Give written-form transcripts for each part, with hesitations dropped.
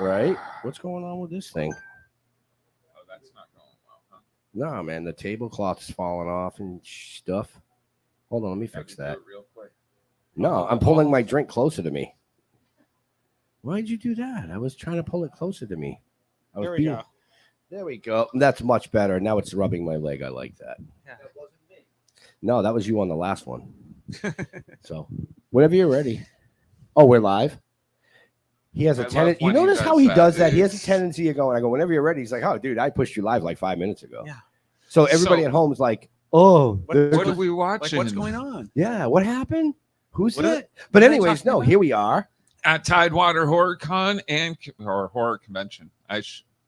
Right? What's going on with this thing? Oh, that's not going well, huh? No, man, the tablecloth's falling off and stuff. Hold on, let me Have fix to do that. it real quick. No, I'm pulling my drink closer to me. Why'd you do that? I was trying to pull it closer to me. I was There we go. There we go. That's much better. Now it's rubbing my leg. I like that. Yeah. That wasn't me. No, that was you on the last one. So, whenever you're ready. Oh, we're live. He has a I tendency. love You when he notice does how he that, does that? He dude. has a tendency of going. I go whenever you're ready. He's like, "Oh, dude, I pushed you live like 5 minutes ago." Yeah. So everybody So- at home is like, "Oh, What- there's What a- are we Like, watching? what's going on? yeah, what happened? Who's What are- that?" But what are they anyways, talking no, about? here we are. At Tidewater Horror Con or Horror Convention. I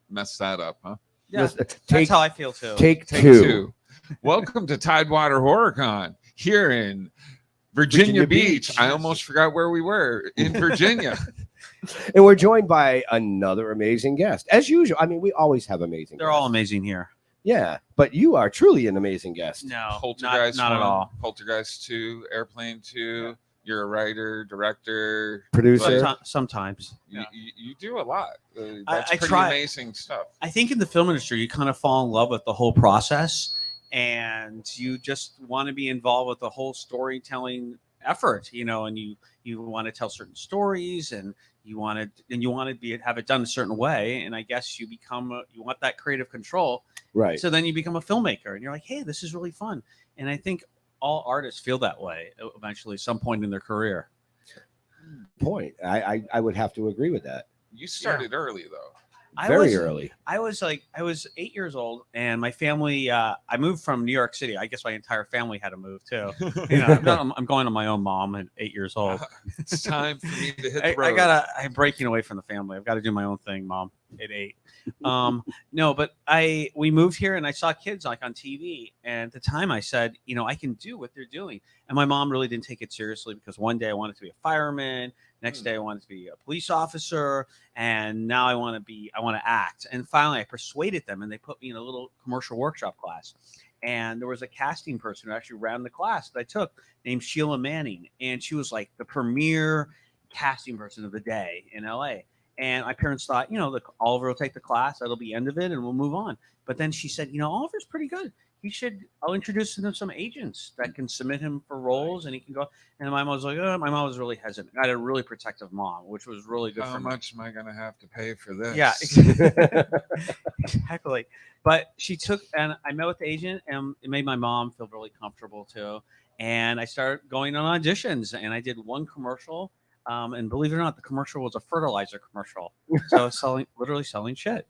messed that up, huh? Yeah. Listen, That's take how I feel too. take Take two. two. Welcome to Tidewater Horror Con here in Virginia Virginia Beach. Beach. I almost forgot where we were in Virginia. And we're joined by another amazing guest, as usual. I mean, we always have amazing. They're all guests. amazing here. Yeah, but you are truly an amazing guest. No, Poltergeist not at 1, all. Poltergeist 2, Airplane 2. You're a writer, director, Producer. Sometimes. You, Yeah. you do a lot. That's I pretty try. amazing stuff. I think in the film industry, you kind of fall in love with the whole process, and you just want to be involved with the whole storytelling effort, and you want to tell certain stories, and you want to be have it done a certain way, and I guess you want that creative control. Right. So then you become a filmmaker, and you're like, hey, this is really fun, and I think all artists feel that way eventually, some point in their career. Point. I would have to agree with that. You started early, though. Very early. I was 8 years old, and my family. I moved from New York City. I guess my entire family had to move too. I'm going on my own, mom, at 8 years old. It's time for me to hit the road. I'm breaking away from the family. I've got to do my own thing, mom. At 8. No, but we moved here, and I saw kids like on TV, and at the time I said, I can do what they're doing. And my mom really didn't take it seriously, because one day I wanted to be a fireman, next day I wanted to be a police officer, and now I want to act. And finally I persuaded them, and they put me in a little commercial workshop class. And there was a casting person who actually ran the class that I took, named Sheila Manning, and she was like the premier casting person of the day in LA. And my parents thought, Oliver will take the class, that'll be the end of it, and we'll move on. But then she said, Oliver's pretty good. I'll introduce him to some agents that can submit him for roles, and he can go. And my mom was like, my mom was really hesitant. I had a really protective mom, which was really good How for me. much am I going to have to pay for this? Yeah, exactly. But she took, and I met with the agent, and it made my mom feel really comfortable too. And I started going on auditions, and I did one commercial. And believe it or not, the commercial was a fertilizer commercial. So literally selling shit,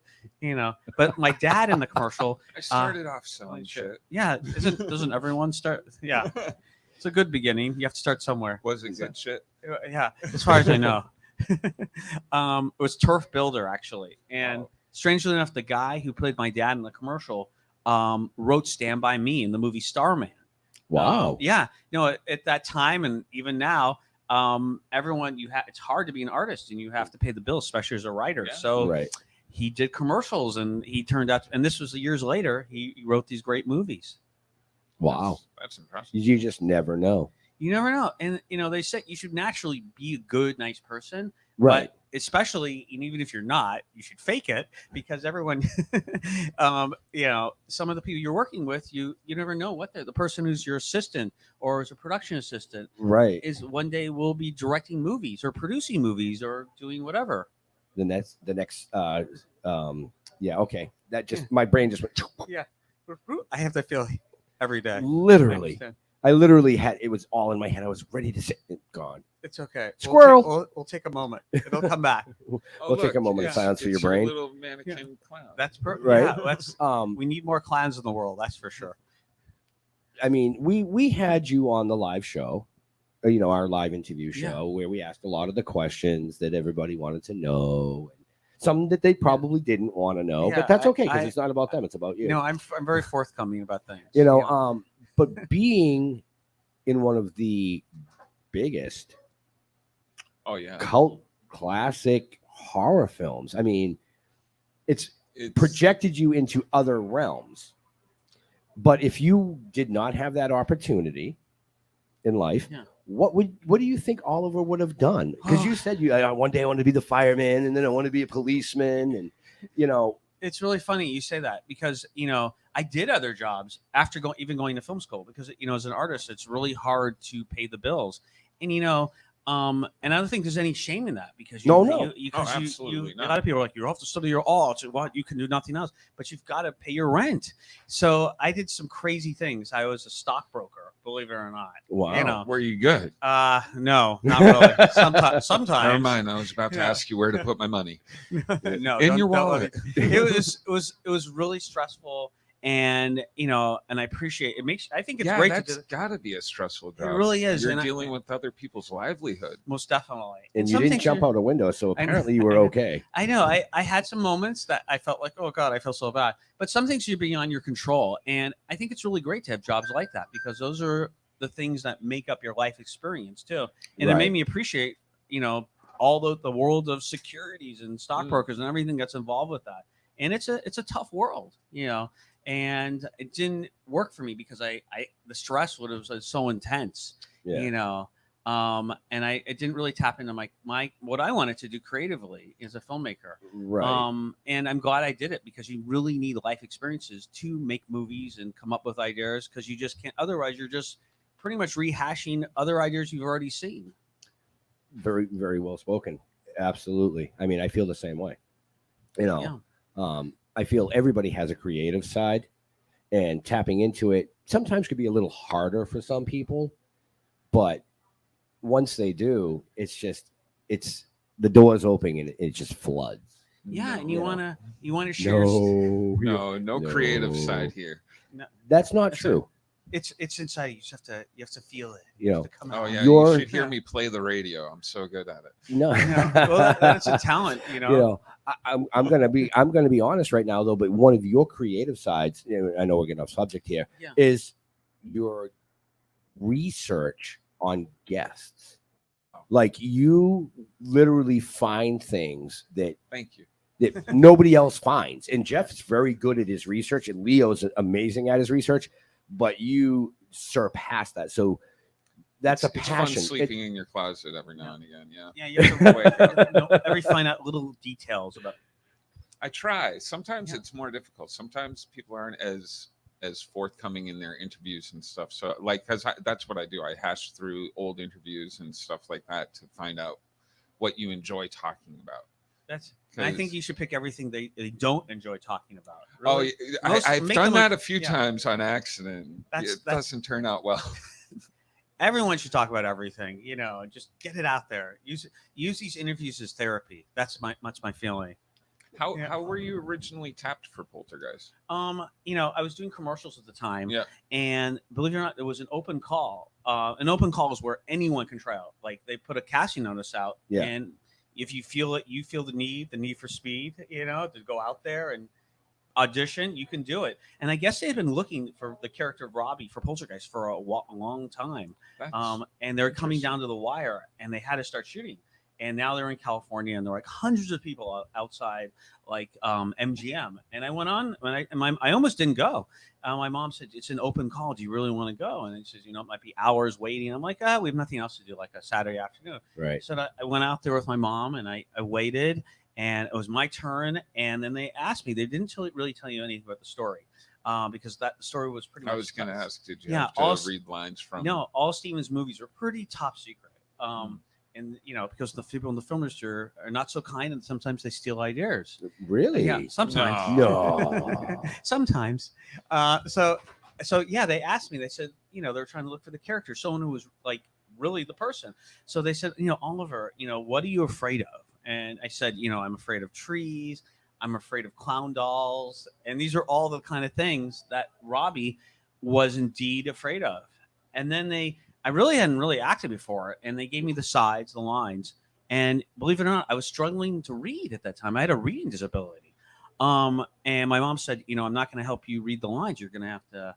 But my dad in the commercial, I started off selling shit. yeah, doesn't everyone start? Yeah, it's a good beginning. You have to start somewhere. Was it good shit? Yeah, as far as I know. It was Turf Builder, actually. And strangely enough, the guy who played my dad in the commercial wrote Stand By Me in the movie Starman. Wow. Yeah. At that time, and even now, everyone, it's hard to be an artist, and you have to pay the bills, especially as a writer. Yeah. So Right. he did commercials, and he turned out, and this was years later, he wrote these great movies. Wow. That's impressive. You just never know. You never know. And, they say you should naturally be a good, nice person. Right. But especially, and even if you're not, you should fake it, because everyone, some of the people you're working with, you never know what the person who's your assistant or is a production assistant Right. is one day will be directing movies or producing movies or doing whatever. The next yeah, okay. That just my brain just went Yeah. I have that feeling every day. literally. I literally had it was all in my head. I was ready to say it gone. It's okay. Squirrel. We'll take a moment. It'll come back. We'll take a moment of silence for your It's brain. little mannequin clown. That's perfect. Right. Yeah, that's we need more clowns in the world. That's for sure. I mean, we had you on the live show, our live interview show, where we asked a lot of the questions that everybody wanted to know, and some that they probably didn't want to know, Yeah, but that's okay, because it's not about them; it's about you. I'm very forthcoming about things. But being in one of the biggest Oh yeah. cult classic horror films, I mean, it's It's projected you into other realms. But if you did not have that opportunity in life, Yeah. what do you think Oliver would have done? Because you said one day I want to be the fireman, and then I want to be a policeman, and it's really funny you say that, because I did other jobs after even going to film school, because as an artist it's really hard to pay the bills, and and I don't think there's any shame in that, because absolutely not. A lot of people are like, you have to study your art, what, you can do nothing else, but you've got to pay your rent. So I did some crazy things. I was a stockbroker, believe it or not. Wow. Were you good? No, not really. Sometimes. Never mind. I was about to ask you where to put my money. No, in your wallet. It was really stressful. And and I appreciate it. I think it's great. That's got to be a stressful job. It really is. You're dealing with other people's livelihood. Most definitely. And you didn't jump out a window, so apparently you were okay. I know. I had some moments that I felt like, oh God, I feel so bad. But some things are beyond your control, and I think it's really great to have jobs like that, because those are the things that make up your life experience too. And It made me appreciate, all the world of securities and stockbrokers and everything that's involved with that. And it's a tough world, And it didn't work for me because the stress was so intense, and it didn't really tap into my what I wanted to do creatively as a filmmaker. Right. And I'm glad I did it, because you really need life experiences to make movies and come up with ideas, because you just can't. Otherwise, you're just pretty much rehashing other ideas you've already seen. Very, very well spoken. Absolutely. I mean, I feel the same way. I feel everybody has a creative side, and tapping into it sometimes could be a little harder for some people, but once they do, it's the doors open and it just floods. Yeah. And you want to share. No creative side here. No, that's not true. It's inside you. You have to feel it. You should hear me play the radio. I'm so good at it. No, well, that's a talent. I'm gonna be honest right now though. But one of your creative sides, I know we're getting off subject here, is your research on guests. Like, you literally find things that nobody else finds. And Jeff's very good at his research, and Leo's amazing at his research. But you surpass that, so that's a passion. It's fun sleeping in your closet every now and again. Yeah. You have to wake up. Every find out little details about. I try. Sometimes it's more difficult. Sometimes people aren't as forthcoming in their interviews and stuff. So, because that's what I do. I hash through old interviews and stuff like that to find out what you enjoy talking about. I think you should pick everything they don't enjoy talking about. Really. I've done that a few times on accident. It doesn't turn out well. Everyone should talk about everything, just get it out there. Use these interviews as therapy. That's my feeling. How were you originally tapped for Poltergeist? I was doing commercials at the time, and believe it or not, there was an open call. An open call is where anyone can try out. Like, they put a casting notice out, and if you feel it, you feel the need for speed, to go out there and audition, you can do it. And I guess they had been looking for the character of Robbie for Poltergeist for a long time. And they're coming down to the wire, and they had to start shooting. And now they're in California, and there are like hundreds of people outside, like MGM. And I went on, and I almost didn't go. My mom said, "It's an open call. Do you really want to go?" And it says, "It might be hours waiting." I'm like, we have nothing else to do, like a Saturday afternoon. Right. So I went out there with my mom, and I waited, and it was my turn. And then they asked me. They didn't really tell you anything about the story, because that story was pretty much. I was going to ask, did you have to read lines from? No, all Steven's movies are pretty top secret. And because the people in the film industry are not so kind, and sometimes they steal ideas. Really? Yeah, sometimes. No. Sometimes. So they asked me. They said, they're trying to look for the character, someone who was like really the person. So they said, Oliver, what are you afraid of? And I said, I'm afraid of trees. I'm afraid of clown dolls, and these are all the kind of things that Robbie was indeed afraid of. And then I really hadn't really acted before, and they gave me the sides, the lines, and believe it or not, I was struggling to read at that time. I had a reading disability, and my mom said, "I'm not going to help you read the lines. You're going to have to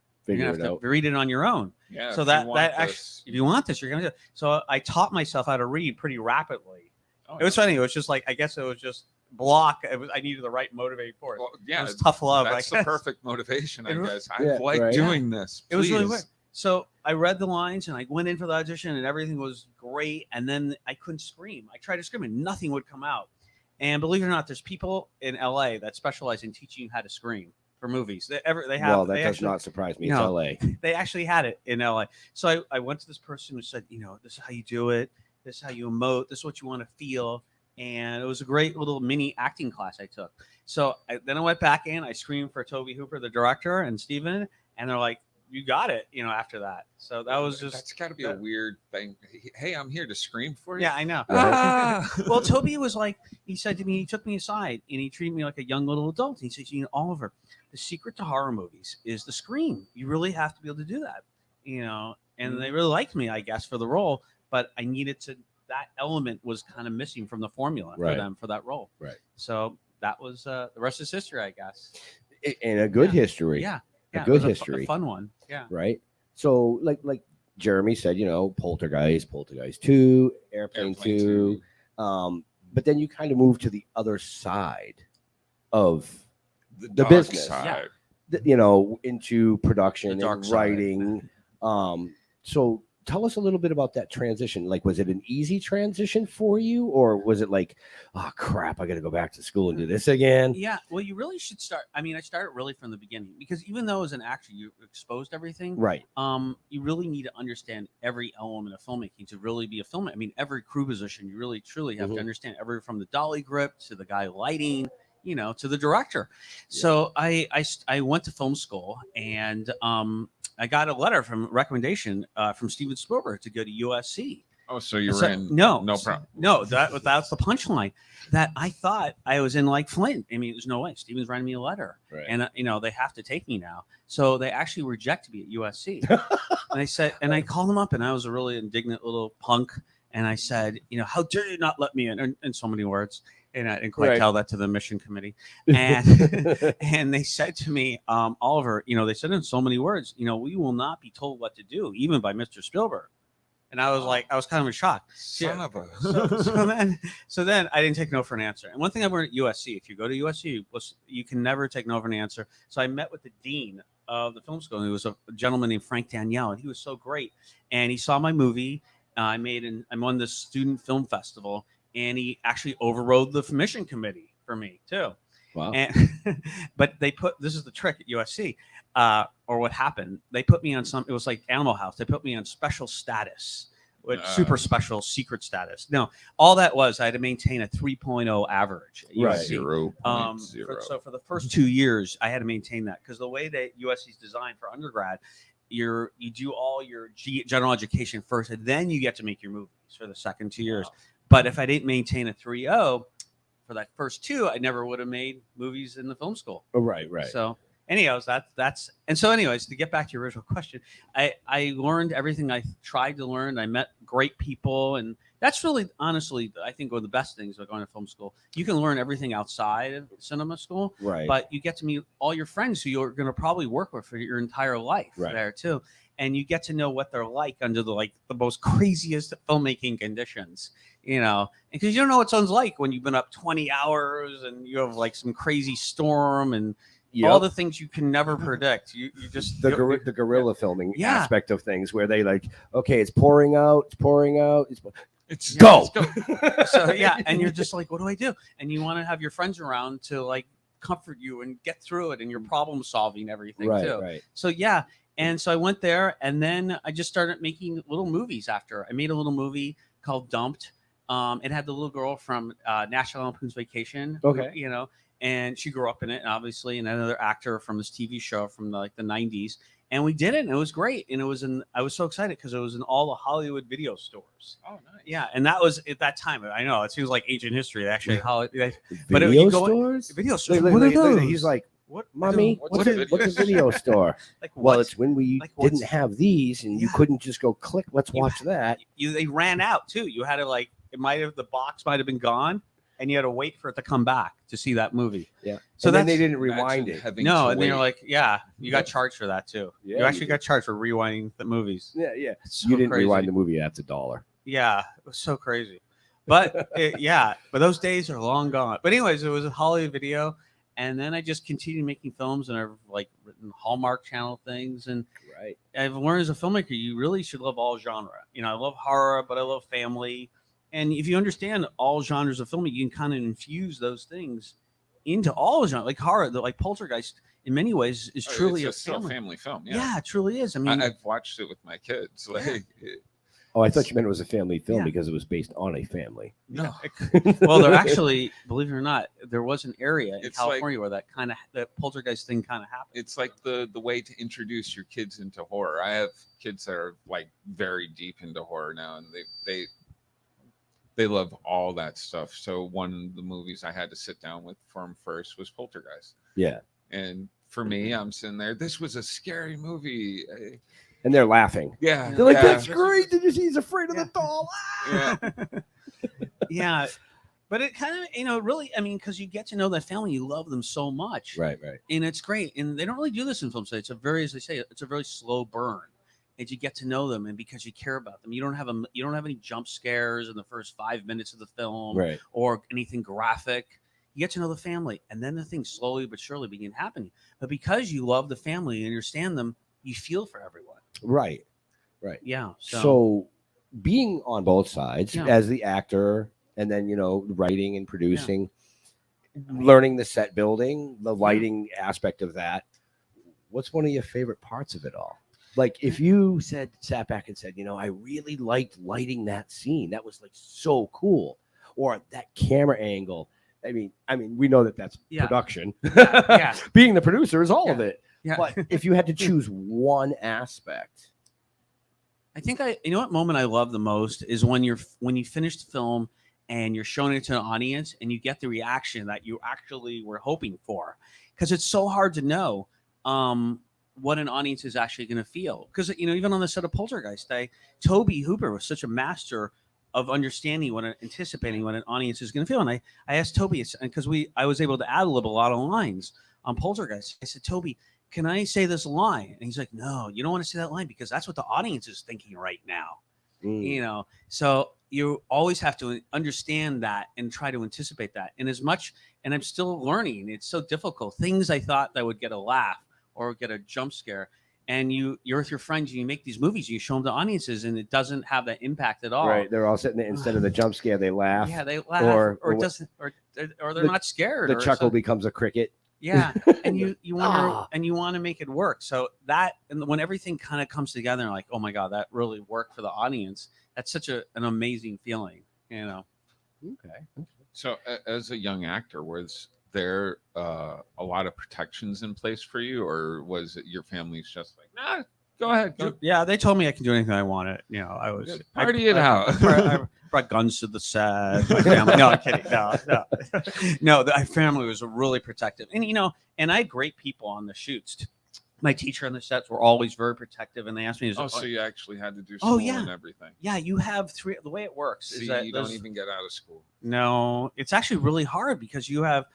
read it on your own." Yeah. So if you want this, you're going to do it. So I taught myself how to read pretty rapidly. It was funny. It was just like, I guess it was just block. I needed the right motivating force. Well, yeah, it was tough love. That's the perfect motivation, I guess. I like doing this. Please. It was really weird. So I read the lines and I went in for the audition and everything was great. And then I couldn't scream. I tried to scream and nothing would come out. And believe it or not, there's people in LA that specialize in teaching you how to scream for movies. They have. Well, that they does actually, not surprise me. you It's know, LA. They actually had it in LA. So I went to this person who said, this is how you do it. This is how you emote. This is what you want to feel. And it was a great little mini acting class I took. So then I went back in. I screamed for Toby Hooper, the director, and Steven. And they're like, you got it, after that. So that was just. That's got to be a weird thing. Hey, I'm here to scream for you. Yeah, I know. Ah! Well, Toby was like, he said to me, he took me aside and he treated me like a young little adult. He says, Oliver, the secret to horror movies is the scream. You really have to be able to do that, and they really liked me, I guess, for the role, but I needed to, that element was kind of missing from the formula for them for that role. Right. So that was the rest is history, I guess. And a good history. Yeah. A good history. A fun one. Yeah. Right. So like Jeremy said, Poltergeist 2, Airplane 2. But then you kind of move to the other side of the dark business. Side. Into production The dark and side. writing. So tell us a little bit about that transition. Like, was it an easy transition for you, or was it like, oh crap, I got to go back to school and do this again? Yeah, well, you really should start. I mean, I started really from the beginning because even though as an actor you exposed to everything, Right. You really need to understand every element of filmmaking to really be a filmmaker. I mean, every crew position you really truly have to understand, every from the dolly grip to the guy lighting, to the director. Yeah. So I went to film school and I got a letter from recommendation from Steven Spielberg to go to USC. Oh, so you were in? No problem. No, that's the punchline. That I thought I was in like Flint. I mean, there's no way. Steven's writing me a letter, right. And they have to take me now. So they actually rejected me at USC. And I said, and I called them up, and I was a really indignant little punk. And I said, how dare you not let me in so many words. And I didn't quite tell that to the mission committee. And and they said to me, Oliver, they said in so many words, we will not be told what to do, even by Mr. Spielberg. And I was kind of in shock. Son of a. So then I didn't take no for an answer. And one thing I learned at USC, if you go to USC, you can never take no for an answer. So I met with the dean of the film school, and he was a gentleman named Frank Danielle, and he was so great. And he saw my movie. I won the student film festival. And he actually overrode the mission committee for me too. Wow! But this is the trick at USC, or what happened? They put me on it was like Animal House. They put me on special status, with super special secret status. No, all that was I had to maintain a 3.0 average. At right. USC. 0.0. So for the first 2 years, I had to maintain that because the way that USC is designed for undergrad, you do all your general education first, and then you get to make your movies for the second 2 years. Wow. But if I didn't maintain a 3.0 for that first 2, I never would have made movies in the film school. Oh, right. So, anyways, that's and so, anyways, to get back to your original question, I learned everything I tried to learn. I met great people, and that's really, honestly, I think one of the best things about going to film school. You can learn everything outside of cinema school, right? But you get to meet all your friends who you're going to probably work with for your entire life there too. And you get to know what they're like under the most craziest filmmaking conditions, because you don't know what someone's like when you've been up 20 hours and you have some crazy storm and all the things you can never predict. You just the guerrilla filming aspect of things where they okay, it's pouring out, it's go. So and you're just like, what do I do? And you want to have your friends around to comfort you and get through it, and you're problem solving everything too. Right. So and so I went there, and then I just started making little movies after. I made a little movie called Dumped. It had the little girl from National Lampoon's Vacation. Okay. And she grew up in it, obviously, and another actor from this TV show from the 90s. And we did it, and it was great. And I was so excited because it was in all the Hollywood video stores. Oh, nice. Yeah, and that was at that time. I know it seems like ancient history, actually. Video stores? Video stores. What are those? He's like, what, Mommy, what's a video store? Well, it's when we didn't have these, and you couldn't just go click. Let's watch that. They ran out too. You had to the box might have been gone, and you had to wait for it to come back to see that movie. Yeah. So then they didn't rewind it. No, and they're like, you got charged for that too. Yeah, you actually got charged for rewinding the movies. Yeah. So you didn't crazy. rewind the movie. That's $1. Yeah, it was so crazy. But but those days are long gone. But anyways, it was a Hollywood video, And then I just continued making films, and I've like written Hallmark Channel things. And Right. I've learned as a filmmaker, you really should love all genre. I love horror, but I love family. And if you understand all genres of film, you can kind of infuse those things into all genres. Like horror, like Poltergeist, in many ways, is truly it's still a family. family film. Yeah, it truly is. I mean, I've watched it with my kids. Like, Oh, I thought you meant it was a family film Yeah. because it was based on a family. no, well, there actually, believe it or not, there was an area in It's California where that Poltergeist thing kind of happened. it's like the way to introduce your kids into horror. I have kids that are like very deep into horror now, and they love all that stuff. So one of the movies I had to sit down with for them first was Poltergeist. Yeah. And for me, I'm sitting there. This was a scary movie. And they're laughing. Yeah, They're like, yeah. that's great. Did you see he's afraid of the doll? Yeah. Yeah. But it kind of, really, I mean, because you get to know that family, you love them so much. Right. And it's great. And they don't really do this in films. It's a very, as they say, it's a very slow burn. And you get to know them, and because you care about them, you don't have any jump scares in the first 5 minutes of the film, Right. or anything graphic. You get to know the family, and then the things slowly but surely begin happening. But because you love the family and understand them, you feel for everyone. Right. Yeah. So being on both sides Yeah. as the actor, and then, writing and producing, learning the set building, the lighting aspect of that. What's one of your favorite parts of it all? Like if you sat back and said, I really liked lighting that scene. That was like so cool. Or that camera angle. I mean, we know that that's production. Yeah. Being the producer is all of it. Yeah. But if you had to choose one aspect. I think what moment I love the most is when you finish the film and you're showing it to an audience and you get the reaction that you actually were hoping for, because it's so hard to know what an audience is actually going to feel. Because even on the set of Poltergeist, Toby Hooper was such a master of understanding anticipating what an audience is going to feel. And I asked Toby, because I was able to ad-lib a lot of lines on Poltergeist. I said, Toby, can I say this line? And he's like, no, you don't want to say that line because that's what the audience is thinking right now. So you always have to understand that and try to anticipate that. And I'm still learning. It's so difficult. Things I thought that would get a laugh or get a jump scare. And you're with your friends and you make these movies, you show them to audiences, and it doesn't have that impact at all. Right. They're all sitting there, instead of the jump scare, they laugh. Yeah, they laugh, or they're not scared. The chuckle becomes a cricket. Yeah, and you want to make it work. So and when everything kind of comes together, and like, oh my god, that really worked for the audience. That's such an amazing feeling, Okay. So as a young actor, was there a lot of protections in place for you, or was it your family's just like, nah, go ahead, go Yeah, they told me I can do anything I wanted. I was party it out. I brought guns to the set. My family, no, I'm kidding. No. My family was really protective, and and I had great people on the shoots. My teacher on the sets were always very protective, and they asked me, so you actually had to do school and everything. Yeah, you have three. The way it works is that you don't even get out of school. No, it's actually really hard because you have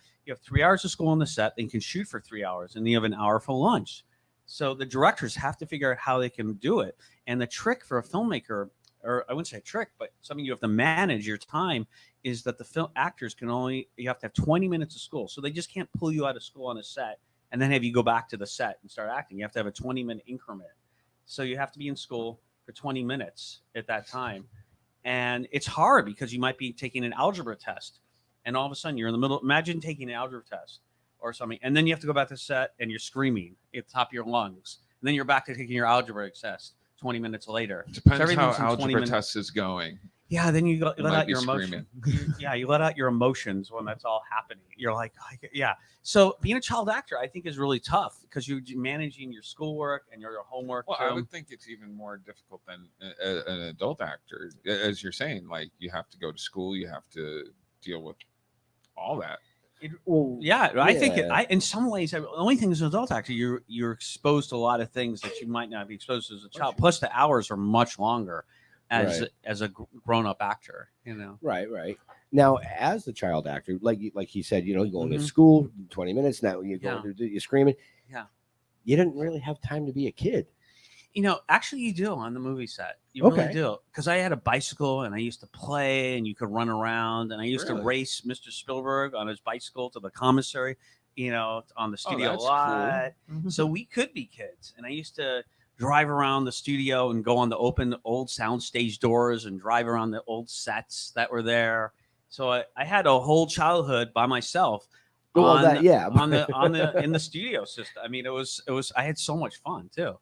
3 hours of school on the set, and you can shoot for 3 hours, and you have an hour for lunch. So the directors have to figure out how they can do it. And the trick for a filmmaker, or I wouldn't say a trick, but something you have to manage your time, is that the film actors you have to have 20 minutes of school. So they just can't pull you out of school on a set and then have you go back to the set and start acting. You have to have a 20-minute increment. So you have to be in school for 20 minutes at that time. And it's hard because you might be taking an algebra test, and all of a sudden you're in the middle. Imagine taking an algebra test or something, and then you have to go back to set and you're screaming at the top of your lungs. And then you're back to taking your algebra test 20 minutes later. Depends how algebra test is going. Yeah, then you let out your screaming. emotion. You let out your emotions when that's all happening. You're like, yeah. So being a child actor, I think, is really tough because you're managing your schoolwork and your homework. Well, I would think it's even more difficult than an adult actor, as you're saying. Like, you have to go to school, you have to deal with all that. I think in some ways, the only thing as an adult actor, you're exposed to a lot of things that you might not be exposed to as a child. Plus, the hours are much longer as a grown-up actor. Right. Now, as the child actor, like he said, you're going to school 20 minutes. Now you're going to you're screaming. Yeah, you didn't really have time to be a kid. Actually, you do on the movie set. You really do. Because I had a bicycle and I used to play, and you could run around, and I used to race Mr. Spielberg on his bicycle to the commissary. on the studio that's lot. cool. So we could be kids. And I used to drive around the studio and go on the open old soundstage doors and drive around the old sets that were there. So I had a whole childhood by myself Well, that, yeah. on the in the studio system. I mean, it was I had so much fun too.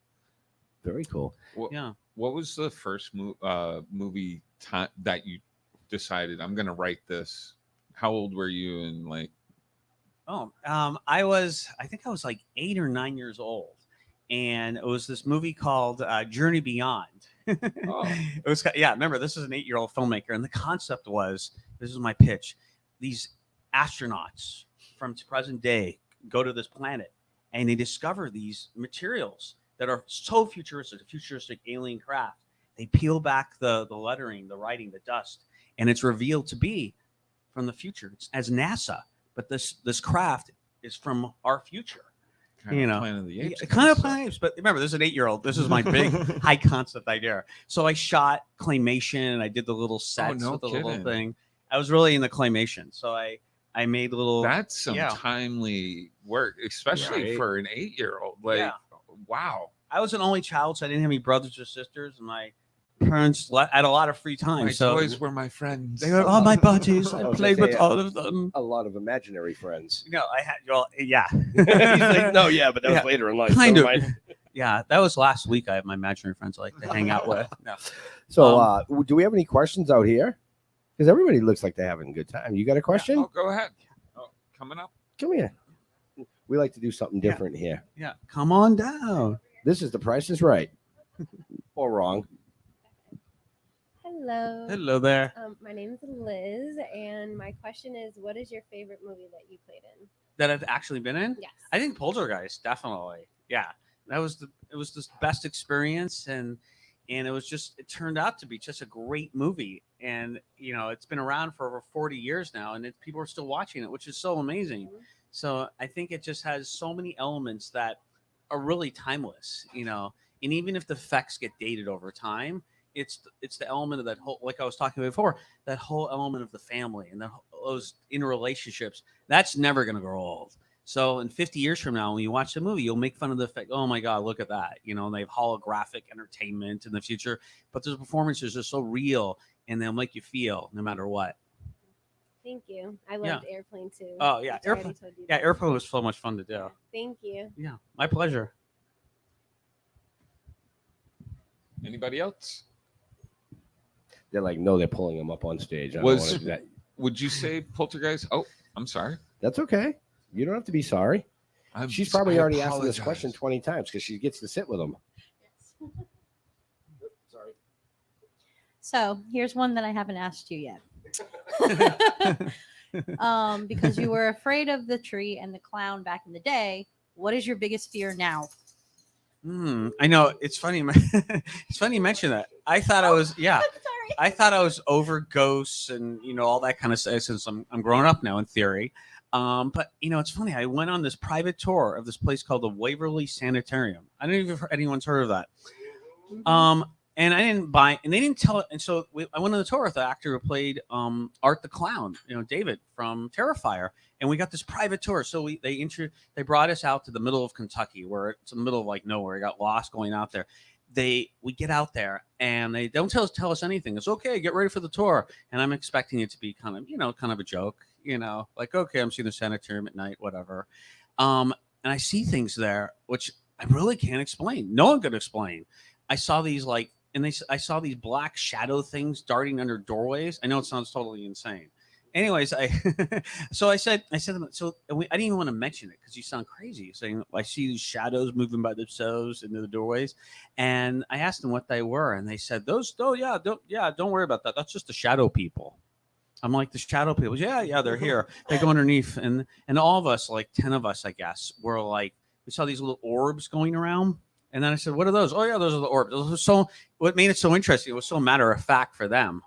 Very cool. Yeah. What was the first movie time that you decided I'm going to write this? How old were you? And like, I think I was like 8 or 9 years old, and it was this movie called Journey Beyond. Oh. It was, yeah. Remember, this is an 8-year-old filmmaker, and the concept was, this is my pitch: these astronauts from present day go to this planet, and they discover these materials that are so futuristic alien craft. They peel back the lettering, the writing, the dust, and it's revealed to be from the future. It's as NASA, but this craft is from our future. Planet of the Apes. Kind of Planet of the Apes, but remember, this is an 8-year-old. This is my big high concept idea. So I shot claymation, and I did the little sets with the little thing. I was really into claymation, so I made little. That's some timely work, especially for an 8-year-old. Like, wow. I was an only child, so I didn't have any brothers or sisters, and my parents had a lot of free time. My so toys were my friends. They were all my buddies. I played with all of them. A lot of imaginary friends. I had, yeah. He's like, no, yeah, but that was later in life. Kind of. Yeah, that was last week. I have my imaginary friends I like to hang out with. No. So, do we have any questions out here? Because everybody looks like they're having a good time. You got a question? Oh, go ahead. Oh, coming up. Come here. We like to do something different here. Yeah, come on down. This is The Price is Right. Or wrong. Hello. Hello there. My name is Liz, and my question is, what is your favorite movie that you played in? That I've actually been in? Yes. I think Poltergeist, definitely. Yeah, it was the best experience, and it turned out to be just a great movie. And it's been around for over 40 years now, and people are still watching it, which is so amazing. Mm-hmm. So I think it just has so many elements that are really timeless, and even if the effects get dated over time, it's the element of that whole, like I was talking about before, that whole element of the family and those interrelationships, that's never going to grow old. So in 50 years from now, when you watch the movie, you'll make fun of the fact, oh my God, look at that. They have holographic entertainment in the future, but those performances are so real, and they'll make you feel no matter what. Thank you. I loved Airplane too. Oh yeah, Airplane was so much fun to do. Thank you. Yeah, my pleasure. Anybody else? They're like, no, they're pulling them up on stage. Would you say Poltergeist? Oh, I'm sorry. That's okay. You don't have to be sorry. She's probably already asked this question 20 times because she gets to sit with them. Sorry. So here's one that I haven't asked you yet. Because you were afraid of the tree and the clown back in the day. What is your biggest fear now? I know, it's funny. It's funny you mention that. I thought I was, I thought I was over ghosts and all that kind of stuff since I'm grown up now in theory. But it's funny. I went on this private tour of this place called the Waverly Sanitarium. I don't even if anyone's heard of that. And I didn't buy, and they didn't tell it. And so I went on the tour with the actor who played Art the Clown, David from Terrifier, and we got this private tour. So they brought us out to the middle of Kentucky, where it's in the middle of like nowhere. I got lost going out there. We get out there and they don't tell us anything. It's okay, get ready for the tour. And I'm expecting it to be kind of a joke, like, okay, I'm seeing the sanitarium at night, whatever. And I see things there which I really can't explain. No one could explain. I saw these I saw these black shadow things darting under doorways. I know it sounds totally insane. Anyways, I said so I didn't even want to mention it because you sound crazy saying I see these shadows moving by themselves into the doorways, and I asked them what they were, and they said don't worry about that. That's just the shadow people. I'm like, the shadow people? Yeah, they're here. They go underneath, and all of us, like 10 of us, I guess, were like, we saw these little orbs going around. And then I said, what are those? Oh, yeah, those are the orbs. So what made it so interesting, it was so matter of fact for them.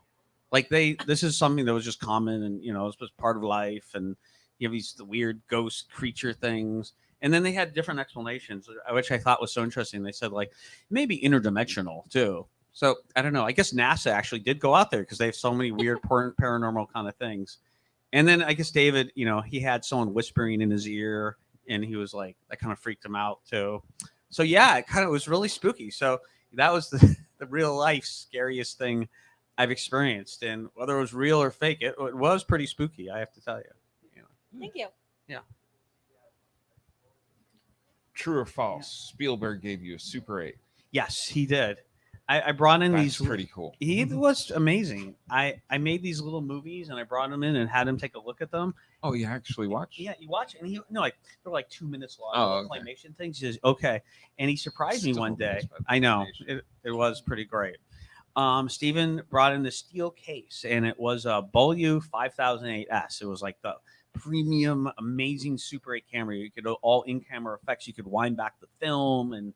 Like this is something that was just common and, it was just part of life. And you have these weird ghost creature things. And then they had different explanations, which I thought was so interesting. They said, like, maybe interdimensional, too. So I don't know. I guess NASA actually did go out there because they have so many weird paranormal kind of things. And then I guess David, he had someone whispering in his ear, and he was like, that kind of freaked him out too. So yeah, it kind of was really spooky. So that was the real life scariest thing I've experienced, and whether it was real or fake, it was pretty spooky. I have to tell you. Thank you. True or false? Spielberg gave you a Super 8. Yes, he did. I brought in That's these. pretty cool. He was amazing. I made these little movies, and I brought him in and had him take a look at them. Oh, you actually watched? Yeah, you watch it, and they're like 2 minutes long. Oh, little okay. claymation things. He says, okay, and he surprised me Still one day. amazed by the I know claymation. it was pretty great. Steven brought in the steel case, and it was a Beaulieu 5008S. It was like the premium, amazing Super 8 camera. You could do all in-camera effects. You could wind back the film and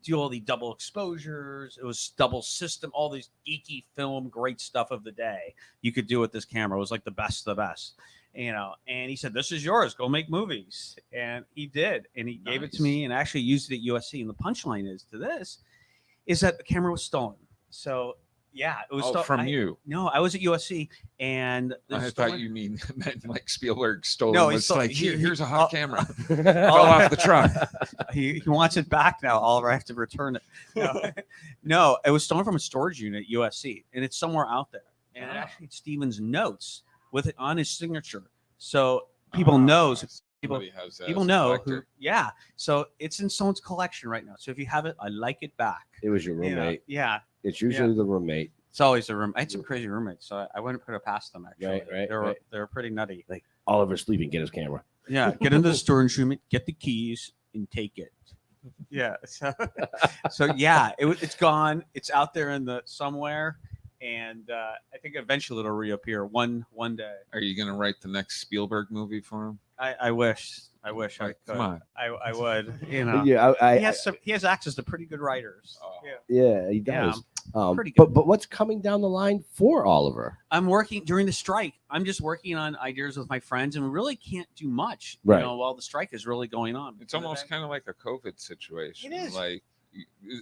do all the double exposures. It was double system, all these geeky film, great stuff of the day you could do with this camera. It was like the best of the best, and he said, this is yours, go make movies. And he did, and he gave it to me, and I actually used it at USC. And the punchline is that the camera was stolen. So yeah, it was from you. No, I was at USC, and I thought you meant like Spielberg stole No, it. he Was stole- like, he- here's a he- hot oh. camera. Fell off the truck. he wants it back now, Oliver. I have to return it. No, it was stolen from a storage unit at USC, and it's somewhere out there. And it Ah. actually had Steven's notes with it on his signature, so people knows. Somebody has that People as a know collector. yeah. So it's in someone's collection right now. So if you have it, I like it back. It was your roommate. Yeah. It's usually the roommate. It's always a room. I had some crazy roommates, so I wouldn't put it past them. Actually, Right, they were pretty nutty. Like Oliver's sleeping, get his camera. Yeah, get into the storage unit, get the keys, and take it. Yeah. So yeah, it's gone. It's out there in the somewhere, and I think eventually it'll reappear one day. Are you going to write the next Spielberg movie for him? I wish I could. Come on. I would. Yeah, He has access to pretty good writers. Oh. yeah, he does. pretty good. But what's coming down the line for Oliver? I'm working during the strike. I'm just working on ideas with my friends, and we really can't do much, Right. while the strike is really going on. It's almost kind of like a COVID situation. It is. Like,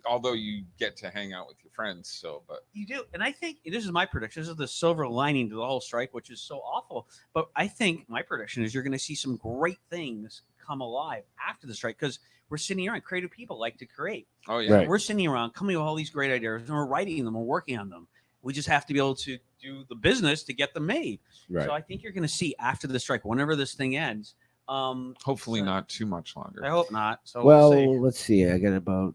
although you get to hang out with your friends still, but You do. And I think this is my prediction. This is the silver lining to the whole strike, which is so awful. But I think my prediction is you're going to see some great things come alive after the strike, because we're sitting around. Creative people like to create. oh yeah, Right. We're sitting around coming up with all these great ideas, and we're writing them, we're working on them. We just have to be able to do the business to get them made. Right. So I think you're going to see after the strike, whenever this thing ends. hopefully not too much longer. I hope not. So Well, we'll see. let's see. I got about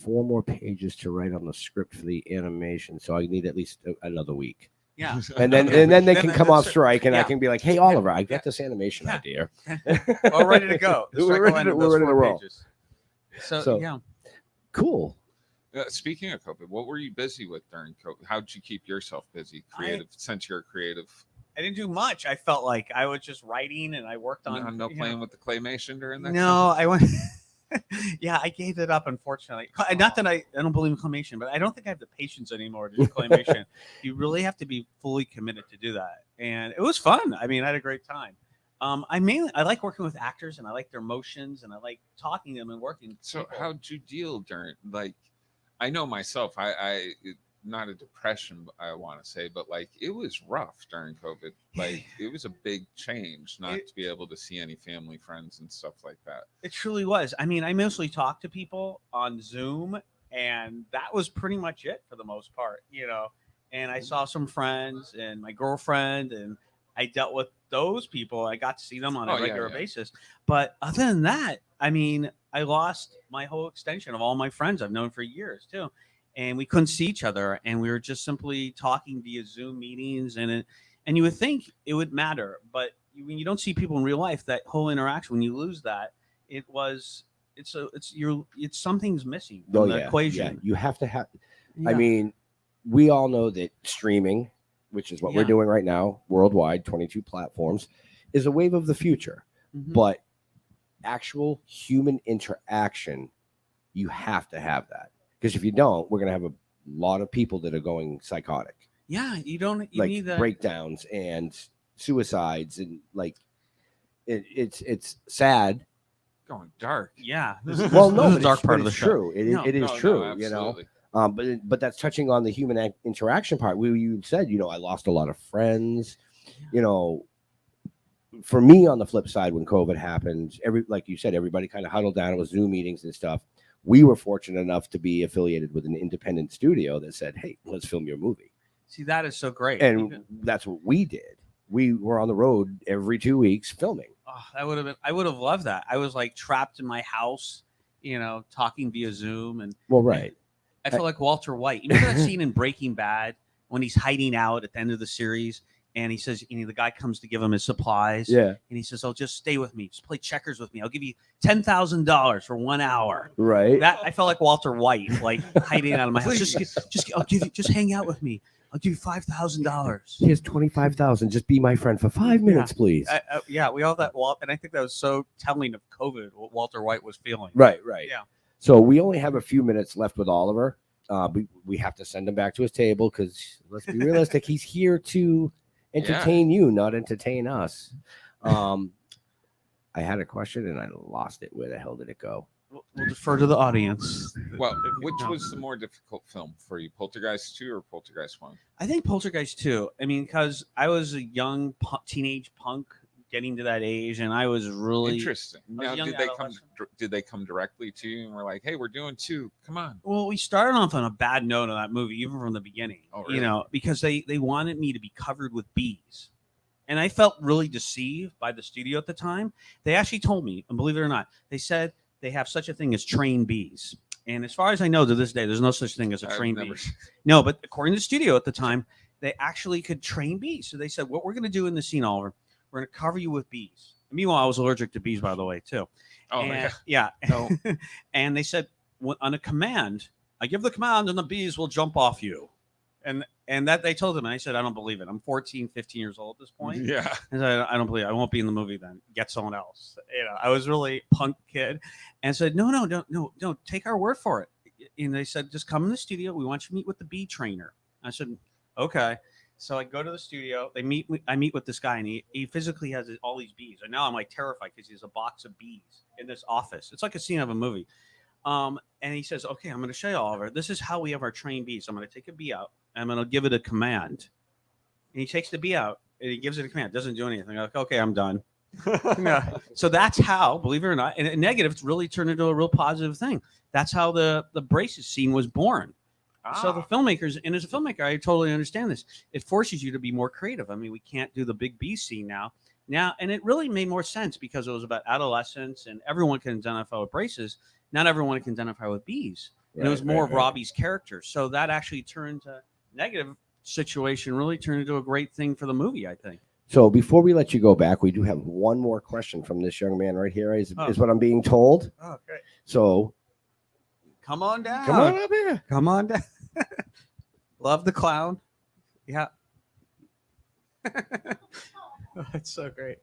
4 more pages to write on the script for the animation, so I need at least another week. Yeah. And then they Then can the- come off strike, and I yeah. can be like, "Hey, Oliver, I got Yeah. this animation Yeah. idea." We're ready to go. The We're strike will ready end to- with we're those ready to 4 roll. pages. So So- yeah. Cool. Speaking of COVID, what were you busy with during COVID? How'd you keep yourself busy? Since you're creative. I didn't do much. I felt like I was just writing, and I worked on No playing with the claymation during that. No, I went. Yeah, I gave it up, unfortunately. Not that I don't believe in claymation, but I don't think I have the patience anymore to do claymation. You really have to be fully committed to do that, and it was fun. I mean, I had a great time. I like working with actors, and I like their emotions, and I like talking to them and working. with So people. how'd you deal during, like, I know myself, I not a depression, I want to say, but like it was rough during COVID. Like it was a big change not to be able to see any family, friends, and stuff like that. It truly was. I mean, I mostly talked to people on Zoom, and that was pretty much it for the most part, And I saw some friends and my girlfriend, and I dealt with those people. I got to see them on a Oh, yeah, regular yeah. basis. But other than that, I mean, I lost my whole extension of all my friends I've known for years too. And we couldn't see each other, and we were just simply talking via Zoom meetings. And you would think it would matter, but when you don't see people in real life, that whole interaction, when you lose that, it's something's missing from the equation. Yeah. You have to have. Yeah. I mean, we all know that streaming, which is what we're Yeah. doing right now, worldwide, 22 platforms, is a wave of the future. Mhm. But actual human interaction, you have to have that. Because if you don't, we're going to have a lot of people that are going psychotic, Yeah, you like need that. breakdowns and suicides, and like it's sad. Going dark. Yeah. Well, no, this is but the dark it's, part but of the it's show. true. It is No, true. absolutely. But that's touching on the human interaction part. You said, I lost a lot of friends. for me, on the flip side, when COVID happened, like you said, everybody kind of huddled down. It was Zoom meetings and stuff. We were fortunate enough to be affiliated with an independent studio that said, "Hey, let's film your movie." See, that is so great. And that's what we did. We were on the road every 2 weeks filming. Oh, that would have been. I would have loved that. I was like trapped in my house, talking via Zoom, and Well, right. I felt like Walter White. You remember that scene in Breaking Bad when he's hiding out at the end of the series, and he says, the guy comes to give him his supplies, Yeah. and he says, "Oh, just stay with me, just play checkers with me. I'll give you $10,000 for 1 hour." Right. That I felt like Walter White, like hiding out of my house. Just hang out with me. I'll give you $5,000. Here's 25,000. Just be my friend for 5 minutes, please. Yeah, we all that. And I think that was so telling of COVID. What Walter White was feeling. Right. Yeah. So we only have a few minutes left with Oliver. We have to send him back to his table because let's be realistic. He's here to entertain you, not entertain us. I had a question and I lost it. Where the hell did it go? We'll defer to the audience. Well, which was the more difficult film for you, Poltergeist 2 or Poltergeist 1? I think Poltergeist 2. I mean, because I was a young teenage punk getting to that age, and I was really Interesting. Now, did they come directly to you and were like, "Hey, we're doing 2. Come on." Well, we started off on a bad note on that movie, even from the beginning. Oh, really? Because they wanted me to be covered with bees. And I felt really deceived by the studio at the time. They actually told me, and believe it or not, they said they have such a thing as trained bees. And as far as I know to this day, there's no such thing as a trained bee. No, but according to the studio at the time, they actually could train bees. So they said, what we're going to do in the scene, Oliver, we're going to cover you with bees. And meanwhile, I was allergic to bees, by the way, too. Oh, and, yeah. No. And they said, on a command, I give the command and the bees will jump off you. And that they told them, and I said, I don't believe it. I'm 14, 15 years old at this point. Yeah. And I don't believe it. I won't be in the movie then. Get someone else. I was really punk kid. And said, no, take our word for it. And they said, just come in the studio. We want you to meet with the bee trainer. I said, okay. So I go to the studio. I meet with this guy, and he physically has all these bees. And now I'm like terrified because he has a box of bees in this office. It's like a scene of a movie. And he says, okay, I'm going to show you, Oliver. This is how we have our trained bees. I'm going to take a bee out. I'm going to give it a command. And he takes the bee out and he gives it a command. Doesn't do anything. I'm like, okay, I'm done. Yeah. So that's how, believe it or not, and a negative, it's really turned into a real positive thing. That's how the braces scene was born. So the filmmakers, and as a filmmaker, I totally understand this. It forces you to be more creative. I mean, we can't do the big bee scene now, and it really made more sense because it was about adolescence and everyone can identify with braces. Not everyone can identify with bees. And it was more of Robbie's character. So that actually turned to negative situation, really turned into a great thing for the movie, I think. So before we let you go back, we do have one more question from this young man right here, is what I'm being told. Oh, great. So come on down. Come on up here. Come on down. Love the clown. Yeah. Oh, it's so great.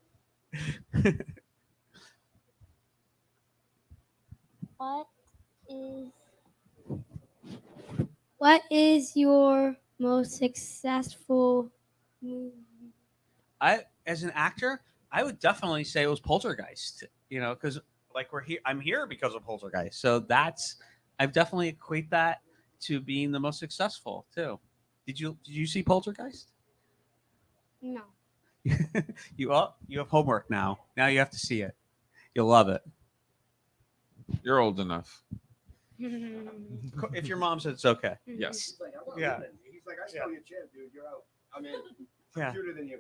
What is your most successful movie? As an actor, I would definitely say it was Poltergeist. Because like I'm here because of Poltergeist. So I've definitely equate that to being the most successful too. Did you see Poltergeist? No. You have homework now. Now you have to see it. You'll love it. You're old enough. If your mom said it's okay. Yes. Yeah. He's like, I saw your chin, dude. You're out. I'm in. I'm cuter than you.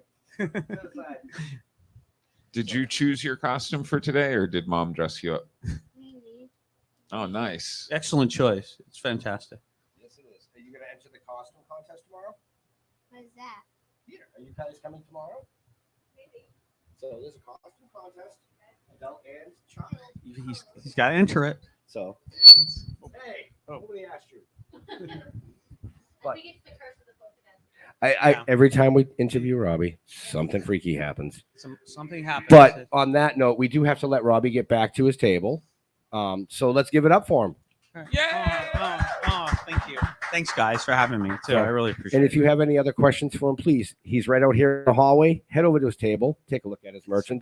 Did you choose your costume for today, or did mom dress you up? Maybe. Oh, nice. Excellent choice. It's fantastic. Yes, it is. Are you going to enter the costume contest tomorrow? What is that? Here. Are you guys coming tomorrow? Maybe. So there's a costume contest, adult and child. He's got to enter it. So, hey, nobody asked you. But every time we interview Robbie, something freaky happens. Something happens. But on that note, we do have to let Robbie get back to his table. So let's give it up for him. Yeah. Oh, thank you. Thanks, guys, for having me too. I really appreciate it. And if you have any other questions for him, please, he's right out here in the hallway. Head over to his table, take a look at his merchandise.